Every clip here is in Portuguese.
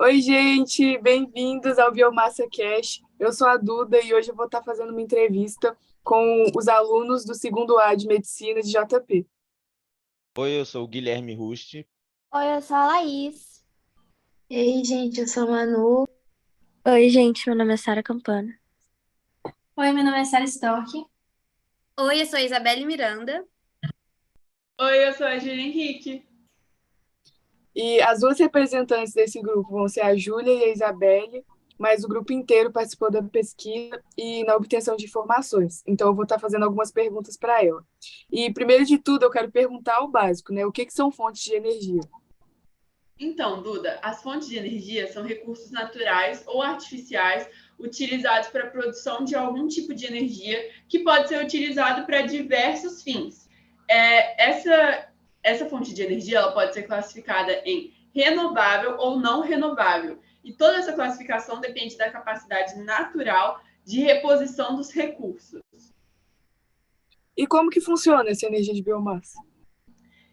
Oi, gente, bem-vindos ao Biomassa Cash. Eu sou a Duda e hoje eu vou estar fazendo uma entrevista com os alunos do segundo A de Medicina de JP. Oi, eu sou o Guilherme Rusti. Oi, eu sou a Laís. E aí, gente, eu sou a Manu. Oi, gente, meu nome é Sara Campana. Oi, meu nome é Sara Stork. Oi, eu sou a Isabelle Miranda. Oi, eu sou a Júlia Henrique. E as duas representantes desse grupo vão ser a Júlia e a Isabelle, mas o grupo inteiro participou da pesquisa e na obtenção de informações. Então, eu vou estar fazendo algumas perguntas para ela. E, primeiro de tudo, eu quero perguntar o básico, né? O que são fontes de energia? Então, Duda, as fontes de energia são recursos naturais ou artificiais utilizados para a produção de algum tipo de energia que pode ser utilizado para diversos fins. Essa fonte de energia ela pode ser classificada em renovável ou não renovável. E toda essa classificação depende da capacidade natural de reposição dos recursos. E como que funciona essa energia de biomassa?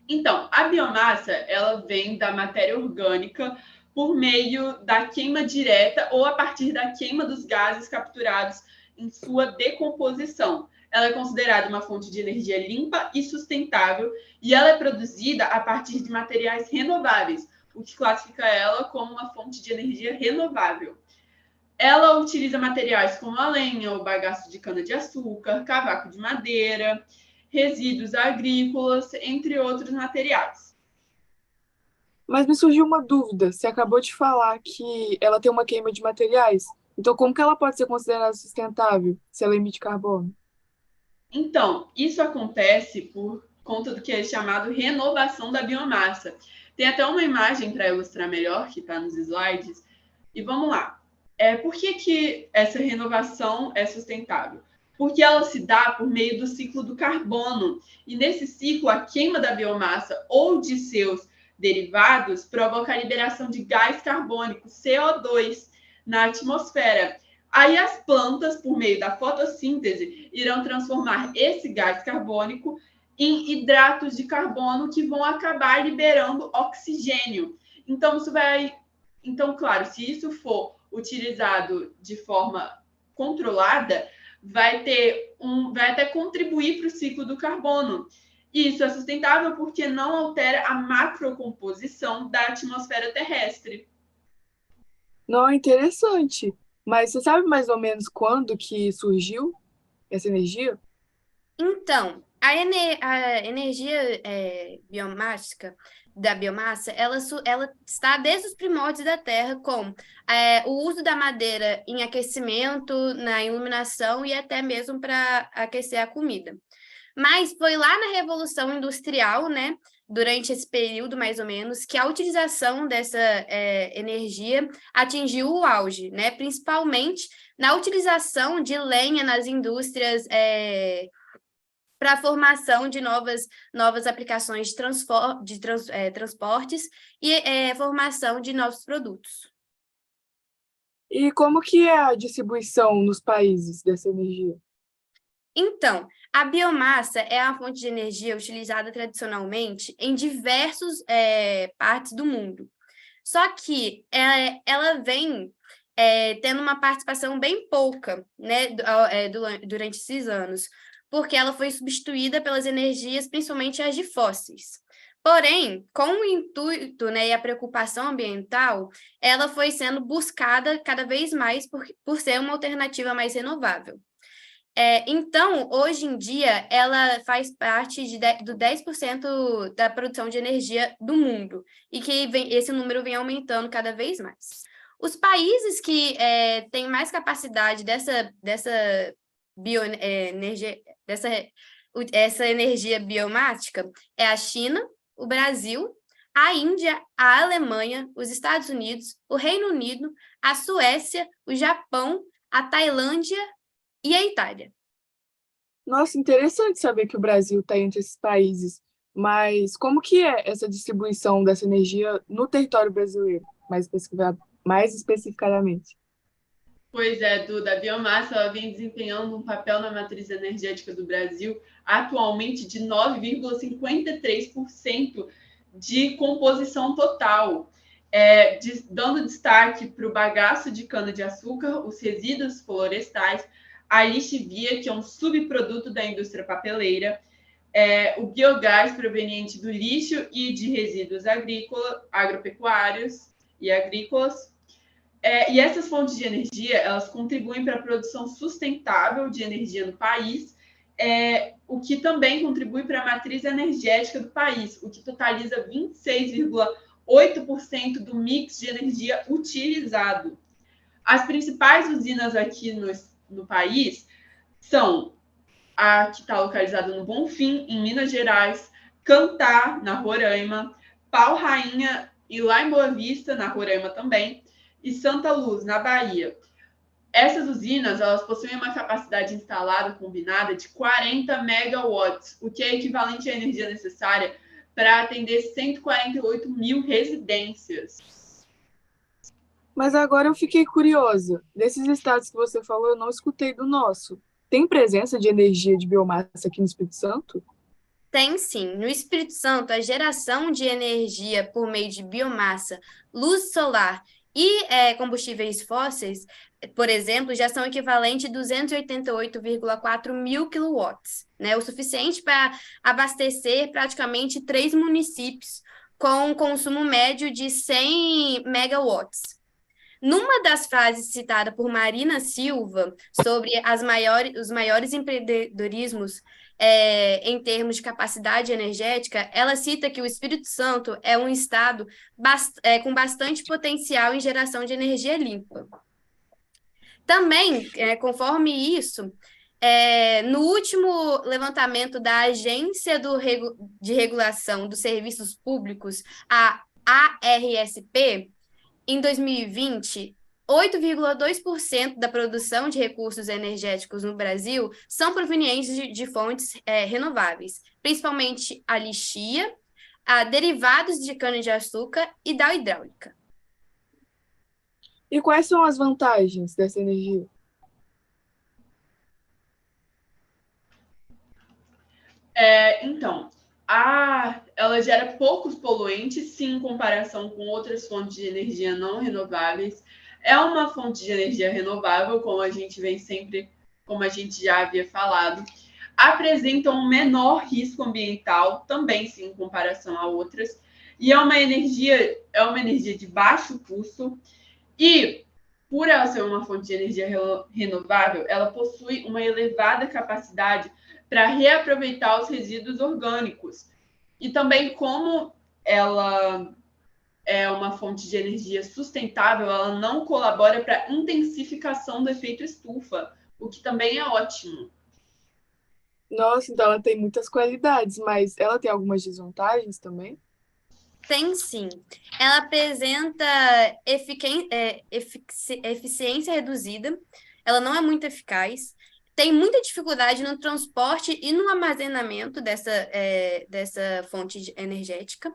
Então, a biomassa, ela vem da matéria orgânica por meio da queima direta ou a partir da queima dos gases capturados em sua decomposição. Ela é considerada uma fonte de energia limpa e sustentável e ela é produzida a partir de materiais renováveis, o que classifica ela como uma fonte de energia renovável. Ela utiliza materiais como a lenha, o bagaço de cana-de-açúcar, cavaco de madeira, resíduos agrícolas, entre outros materiais. Mas me surgiu uma dúvida. Você acabou de falar que ela tem uma queima de materiais. Então, como que ela pode ser considerada sustentável se ela emite carbono? Então, isso acontece por conta do que é chamado renovação da biomassa. Tem até uma imagem para ilustrar melhor, que está nos slides. E vamos lá. Por que essa renovação é sustentável? Porque ela se dá por meio do ciclo do carbono. E nesse ciclo, a queima da biomassa ou de seus derivados provoca a liberação de gás carbônico, CO2, na atmosfera. Aí as plantas, por meio da fotossíntese, irão transformar esse gás carbônico em hidratos de carbono que vão acabar liberando oxigênio. Então, claro, se isso for utilizado de forma controlada, vai até contribuir para o ciclo do carbono. E isso é sustentável porque não altera a macrocomposição da atmosfera terrestre. Não, é interessante. Mas você sabe mais ou menos quando que surgiu essa energia? Então, a energia biomática da biomassa, ela está desde os primórdios da Terra com o uso da madeira em aquecimento, na iluminação e até mesmo para aquecer a comida. Mas foi lá na Revolução Industrial, né, durante esse período mais ou menos, que a utilização dessa energia atingiu o auge, né, principalmente na utilização de lenha nas indústrias para a formação de novas aplicações de transportes e formação de novos produtos. E como que é a distribuição nos países dessa energia? Então, a biomassa é a fonte de energia utilizada tradicionalmente em diversas partes do mundo. Só que ela vem tendo uma participação bem pouca, né, durante esses anos, porque ela foi substituída pelas energias, principalmente as de fósseis. Porém, com o intuito, né, e a preocupação ambiental, ela foi sendo buscada cada vez mais por ser uma alternativa mais renovável. Então, hoje em dia, ela faz parte do 10% da produção de energia do mundo, e que esse número vem aumentando cada vez mais. Os países que têm mais capacidade dessa bioenergia, essa energia biomática é a China, o Brasil, a Índia, a Alemanha, os Estados Unidos, o Reino Unido, a Suécia, o Japão, a Tailândia e a Itália. Nossa, interessante saber que o Brasil está entre esses países. Mas como que é essa distribuição dessa energia no território brasileiro, mais especificadamente? Pois é, Duda, a biomassa ela vem desempenhando um papel na matriz energética do Brasil atualmente de 9,53% de composição total. dando destaque para o bagaço de cana-de-açúcar, os resíduos florestais, a lixivia, que é um subproduto da indústria papeleira, o biogás proveniente do lixo e de resíduos agropecuários e agrícolas. E essas fontes de energia, elas contribuem para a produção sustentável de energia no país, o que também contribui para a matriz energética do país, o que totaliza 26,8% do mix de energia utilizado. As principais usinas aqui no país são a que está localizada no Bonfim, em Minas Gerais, Cantá, na Roraima, Pau Rainha, e lá em Boa Vista, na Roraima também, e Santa Luz, na Bahia. Essas usinas, elas possuem uma capacidade instalada combinada de 40 megawatts, o que é equivalente à energia necessária para atender 148 mil residências. Mas agora eu fiquei curiosa. Desses estados que você falou, eu não escutei do nosso. Tem presença de energia de biomassa aqui no Espírito Santo? Tem sim. No Espírito Santo, a geração de energia por meio de biomassa, luz solar e combustíveis fósseis, por exemplo, já são equivalentes a 288,4 mil quilowatts, né? O suficiente para abastecer praticamente 3 municípios com um consumo médio de 100 megawatts. Numa das frases citada por Marina Silva sobre os maiores empreendedorismos em termos de capacidade energética, ela cita que o Espírito Santo é um estado com bastante potencial em geração de energia limpa. Também, conforme isso, no último levantamento da Agência de Regulação dos Serviços Públicos, a ARSP, em 2020, 8,2% da produção de recursos energéticos no Brasil são provenientes de fontes renováveis, principalmente a lixia, a derivados de cana-de-açúcar e da hidráulica. E quais são as vantagens dessa energia? Então, ela gera poucos poluentes, sim, em comparação com outras fontes de energia não renováveis. É uma fonte de energia renovável, como a gente vem sempre, como a gente já havia falado. Apresenta um menor risco ambiental, também sim, em comparação a outras. E é uma energia de baixo custo. E, por ela ser uma fonte de energia renovável, ela possui uma elevada capacidade para reaproveitar os resíduos orgânicos. E também, como ela é uma fonte de energia sustentável, ela não colabora para a intensificação do efeito estufa, o que também é ótimo. Nossa, então ela tem muitas qualidades, mas ela tem algumas desvantagens também? Tem sim. Ela apresenta eficiência reduzida, ela não é muito eficaz, tem muita dificuldade no transporte e no armazenamento dessa fonte energética.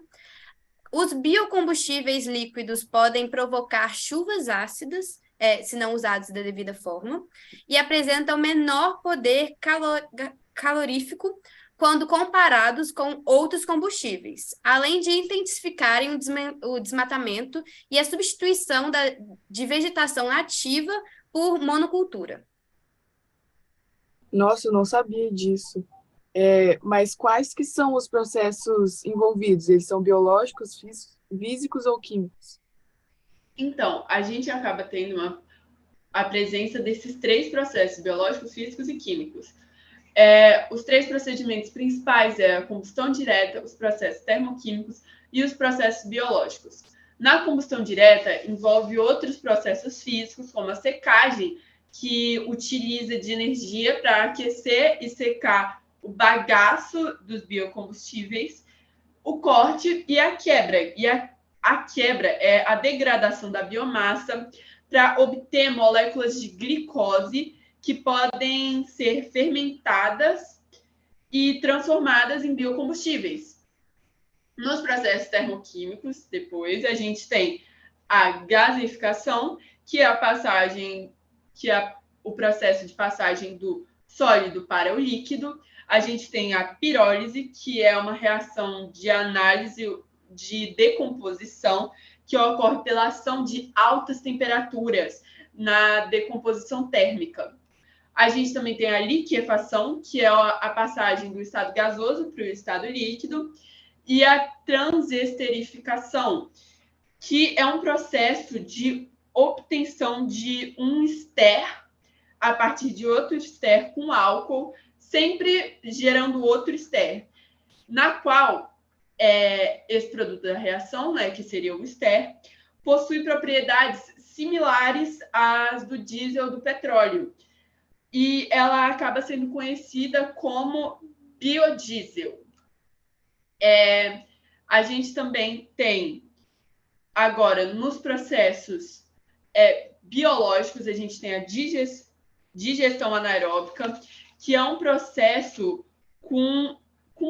Os biocombustíveis líquidos podem provocar chuvas ácidas, se não usados da devida forma, e apresentam menor poder calorífico quando comparados com outros combustíveis, além de intensificarem o desmatamento e a substituição de vegetação nativa por monocultura. Nossa, eu não sabia disso. Mas quais que são os processos envolvidos? Eles são biológicos, físicos ou químicos? Então, a gente acaba tendo a presença desses 3 processos, biológicos, físicos e químicos. Os 3 procedimentos principais a combustão direta, os processos termoquímicos e os processos biológicos. Na combustão direta, envolve outros processos físicos, como a secagem, que utiliza de energia para aquecer e secar o bagaço dos biocombustíveis, o corte e a quebra. E a quebra é a degradação da biomassa para obter moléculas de glicose que podem ser fermentadas e transformadas em biocombustíveis. Nos processos termoquímicos, depois, a gente tem a gaseificação, que é o processo de passagem do sólido para o líquido. A gente tem a pirólise, que é uma reação de análise de decomposição, que ocorre pela ação de altas temperaturas na decomposição térmica. A gente também tem a liquefação, que é a passagem do estado gasoso para o estado líquido, e a transesterificação, que é um processo de obtenção de um éster a partir de outro éster com álcool, sempre gerando outro éster, na qual esse produto da reação, né, que seria o éster, possui propriedades similares às do diesel ou do petróleo, e ela acaba sendo conhecida como biodiesel. A gente também tem, agora, nos processos biológicos, a gente tem a digestão anaeróbica, que é um processo com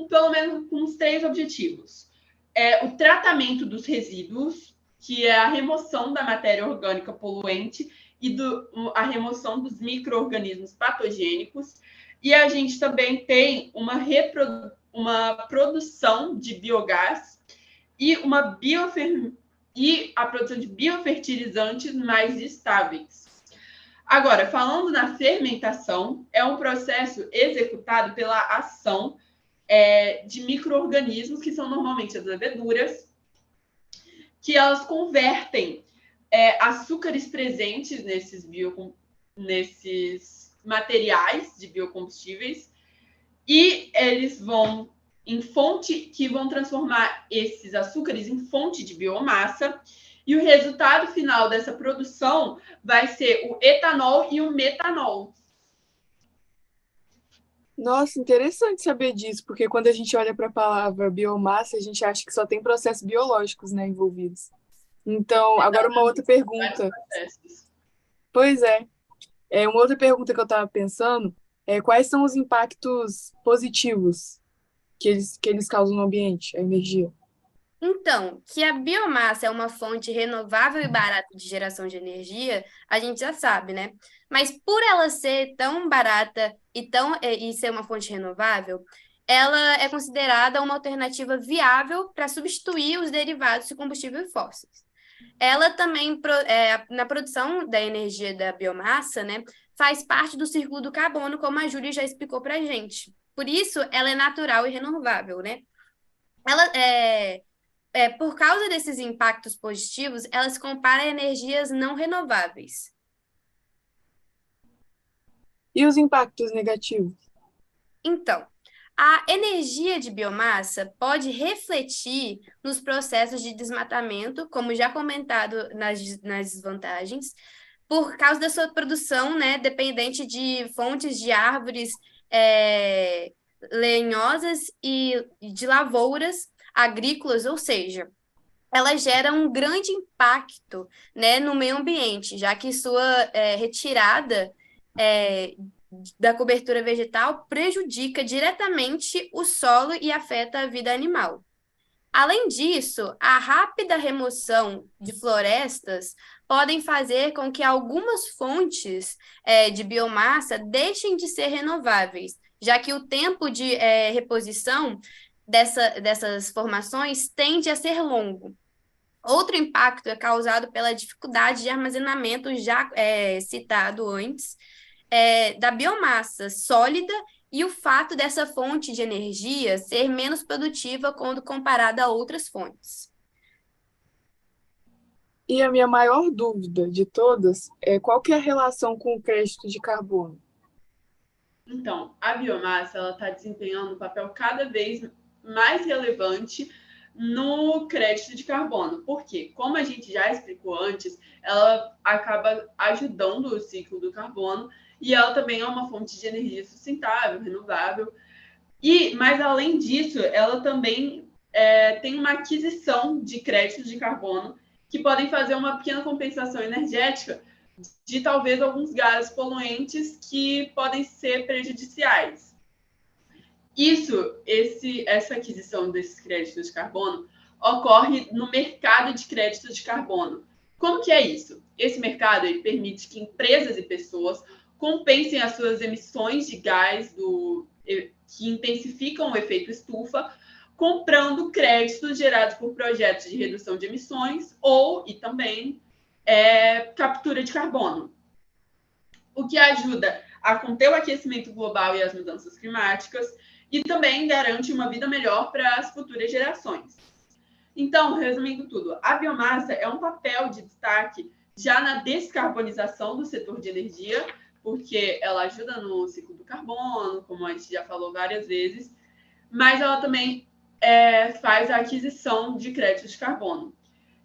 pelo menos com uns 3 objetivos. O tratamento dos resíduos, que é a remoção da matéria orgânica poluente e a remoção dos micro-organismos patogênicos. E a gente também tem uma produção de biogás e a produção de biofertilizantes mais estáveis. Agora, falando na fermentação, é um processo executado pela ação de micro-organismos, que são normalmente as leveduras, que elas convertem açúcares presentes nesses materiais de biocombustíveis, e eles vão transformar esses açúcares em fonte de biomassa, e o resultado final dessa produção vai ser o etanol e o metanol. Nossa, interessante saber disso, porque quando a gente olha para a palavra biomassa, a gente acha que só tem processos biológicos, né, envolvidos. Então, agora uma outra pergunta. Pois é. Uma outra pergunta que eu estava pensando é quais são os impactos positivos que eles causam no ambiente, a energia? Então, que a biomassa é uma fonte renovável e barata de geração de energia, a gente já sabe, né? Mas por ela ser tão barata e ser uma fonte renovável, ela é considerada uma alternativa viável para substituir os derivados de combustíveis fósseis. Ela também, na produção da energia da biomassa, né, faz parte do ciclo do carbono, como a Júlia já explicou para a gente. Por isso, ela é natural e renovável, né? Por causa desses impactos positivos, ela se compara a energias não renováveis. E os impactos negativos? Então, a energia de biomassa pode refletir nos processos de desmatamento, como já comentado nas desvantagens, por causa da sua produção, né, dependente de fontes de árvores lenhosas e de lavouras agrícolas, ou seja, ela gera um grande impacto, né, no meio ambiente, já que sua retirada da cobertura vegetal prejudica diretamente o solo e afeta a vida animal. Além disso, a rápida remoção de florestas podem fazer com que algumas fontes de biomassa deixem de ser renováveis, já que o tempo de reposição dessas formações tende a ser longo. Outro impacto é causado pela dificuldade de armazenamento, já citado antes, da biomassa sólida e o fato dessa fonte de energia ser menos produtiva quando comparada a outras fontes. E a minha maior dúvida de todas é qual que é a relação com o crédito de carbono? Então, a biomassa está desempenhando um papel cada vez mais relevante no crédito de carbono. Por quê? Como a gente já explicou antes, ela acaba ajudando o ciclo do carbono e ela também é uma fonte de energia sustentável, renovável. Mas, além disso, ela também tem uma aquisição de créditos de carbono que podem fazer uma pequena compensação energética de talvez alguns gases poluentes que podem ser prejudiciais. Essa aquisição desses créditos de carbono ocorre no mercado de créditos de carbono. Como que é isso? Esse mercado ele permite que empresas e pessoas compensem as suas emissões de gás que intensificam o efeito estufa comprando créditos gerados por projetos de redução de emissões e também captura de carbono, o que ajuda a conter o aquecimento global e as mudanças climáticas e também garante uma vida melhor para as futuras gerações. Então, resumindo tudo, a biomassa é um papel de destaque já na descarbonização do setor de energia, porque ela ajuda no ciclo do carbono, como a gente já falou várias vezes, mas ela também faz a aquisição de créditos de carbono.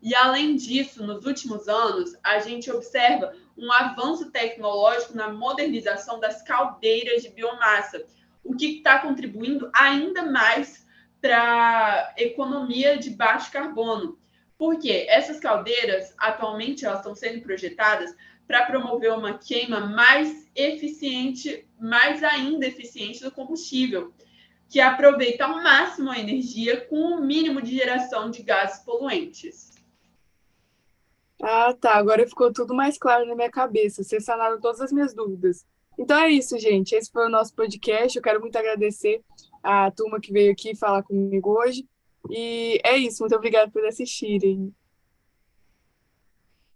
E, além disso, nos últimos anos, a gente observa um avanço tecnológico na modernização das caldeiras de biomassa, o que está contribuindo ainda mais para a economia de baixo carbono. Porque essas caldeiras, atualmente, elas estão sendo projetadas para promover uma queima mais eficiente, mais ainda eficiente do combustível, que aproveita ao máximo a energia com o mínimo de geração de gases poluentes. Ah, tá. Agora ficou tudo mais claro na minha cabeça. Vocês sanaram todas as minhas dúvidas. Então é isso, gente. Esse foi o nosso podcast. Eu quero muito agradecer a turma que veio aqui falar comigo hoje. E é isso. Muito obrigada por assistirem.